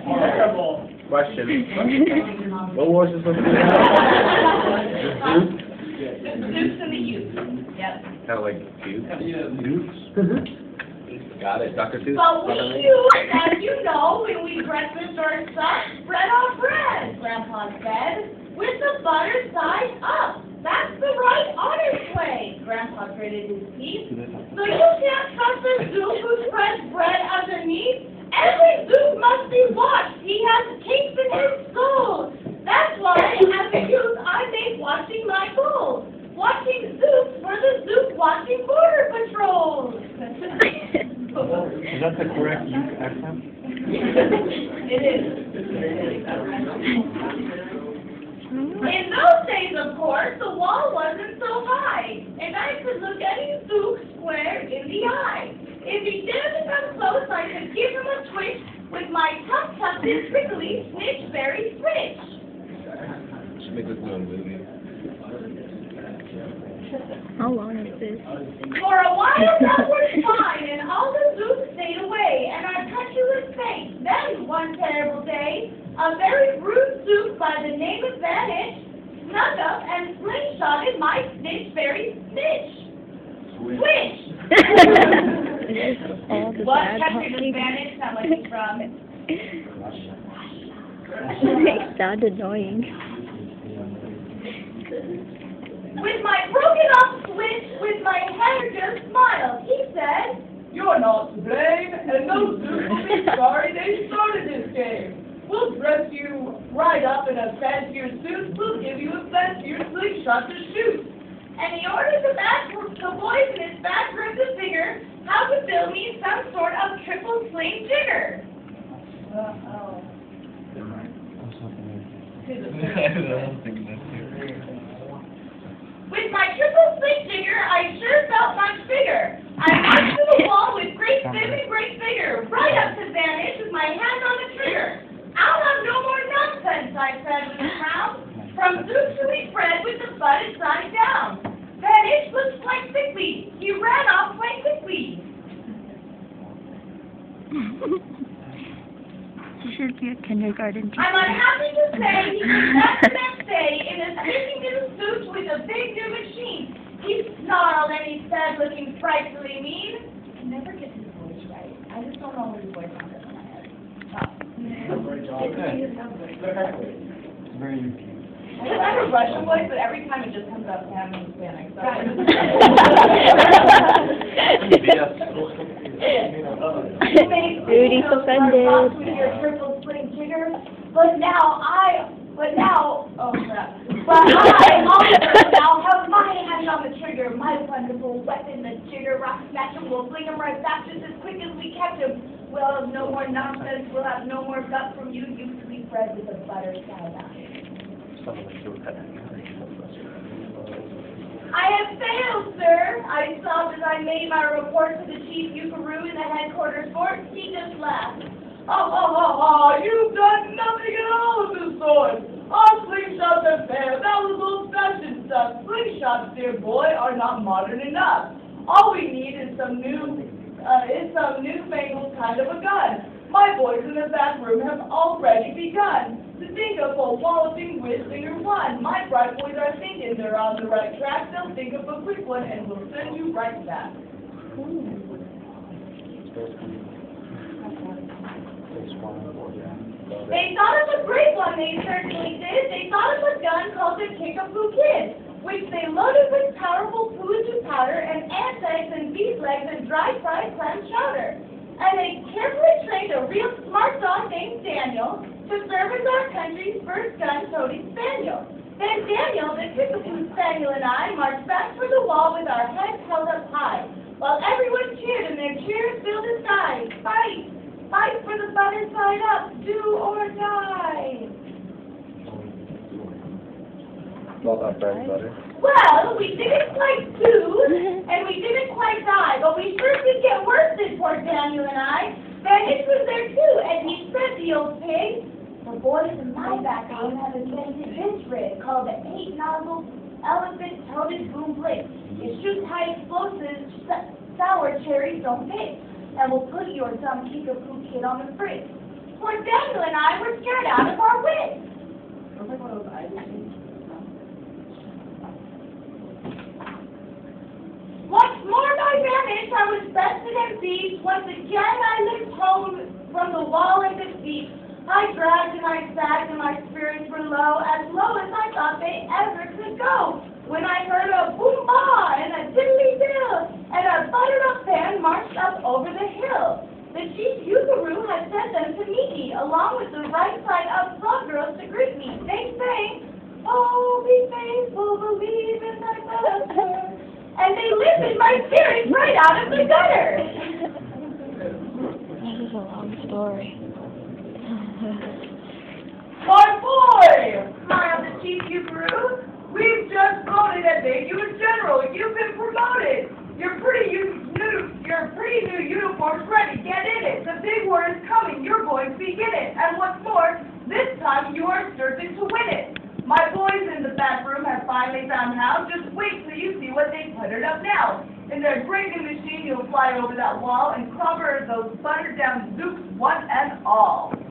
Terrible. Question. What was this supposed to be? The Zeus and the youth. Yep. Kind of like Zeus? Got it. Dr. Seuss. But we use, as you know, when we breakfast or such, bread on bread, Grandpa said, with the butter side up. That's the right honest way, Grandpa gritted his teeth. So you can't trust a Zeus who spreads bread underneath. Every Zeus must be watched. He has kinks in his skull. That's why, as a youth, I make watching my goal. Watching Zeus for the Zeus watching border patrols. Is that the correct youth accent? It is. In those days, of course, the wall wasn't so high, and I could look any Zeus square in the eye. If he didn't come close, I could give him a twitch with my tongue tucked in prickly snitch berry switch. Should make this into a movie. How long is this? For a while that was fine, and all the Zeus stayed away, and our country was safe. Then, one terrible day, a very rude Zeus by the name of Vanish snuck up and slingshotted my snitch berry snitch. Switch! What country does Vanish sound like he's from? It sounded annoying. With my broken up switch, with my hair just smiled, he said, "You're not to blame, and no Zeus will be sorry they started this game. We'll dress you right up in a fancier suit. We'll give you a fancier slingshot to shoot." And he ordered the boys in his back room to figure how to build me some sort of triple sling jigger. With my triple sling jigger, I sure felt much bigger. I marched to the wall with great vim and great vigor, right up to Vanish with my hand on the trigger. "I'll have no more nonsense," I said with a frown. From Zeus to be bred with the butted side down. Vanish looked quite sickly. He ran off quite quickly. You should be a kindergarten teacher. I'm unhappy to say he was back the next day in a stinking little suit with a big new machine. He snarled and he said, looking frightfully mean. I never get his voice right. I just don't know what his voice sounds like in my head. Great job. It's very unique. I just have a Russian voice, but every time it just comes up to him in Hispanic. So Rudy's offended. Triple sling jigger, but I also now have my hand on the trigger, my wonderful weapon, the jigger rock snatcher. We'll fling him right back just as quick as we catch him. We'll have no more nonsense. We'll have no more guts from you. You to be bred with a butter side up. I have failed, sir. I sobbed as I made my report to the chief Yukaroo in the headquarters fort. He just laughed. You've done nothing at all of the sort. Our slingshots have failed. That was old-fashioned stuff. Slingshots, dear boy, are not modern enough. All we need is some newfangled kind of a gun. My boys in the back room have already begun to think of a walloping with Singer 1. My bright boys are thinking they're on the right track. They'll think of a quick one and we'll send you right back. They thought of a great one, they certainly did. They thought of a gun called the Kickapoo Kid, which they loaded with powerful fluid powder and ant eggs and beef legs and dry fried clam chowder. And they carefully trained a real smart dog named Daniel to serve as our country's first gun-toting spaniel. Then Daniel, the Kickapoo Spaniel, and I marched back for the wall with our heads held up high, while everyone cheered and their cheers filled the sky. Fight! Fight for the butter side up! Do or die! All about bread and butter. Well, we didn't quite do, and we didn't quite die, but we sure did get worsted, poor Daniel and I. Vanish was there too, and he said, the old pig, "The boys in my background have invented this rig called the 8-nozzle elephant-toted boom blitz. It shoots high explosives sour cherries don't pick, and will put your dumb Kickapoo Kid on the fritz. for Daniel and I were scared out of our wits. Once more by vanished, I was bested and beat. Once again I limped home from the wall in defeat. I dragged and I sagged and my spirits were low as I thought they ever could go. When I heard a boom-ba and a diddly-dill, and a buttered-up band marched up over the hill. The chief Yukaroo had sent them to meet me, along with the right side of frog girls to greet me. They sang, "Oh, be faithful, believe in thy master," and they lifted my spirits right out of the gutter. That is a long story. "My boy," smiled the chief Yukaroo, "we've just voted and made you a general. You've been promoted. Your pretty new uniform's ready. Get in it. The big war is coming. You're going to begin it. And what's more, this time you are certain to win it. My boys in the back room have finally found how. Just wait till you see what they puttered up now. In their great new machine, you'll fly over that wall and cover those buttered down zooks one and all."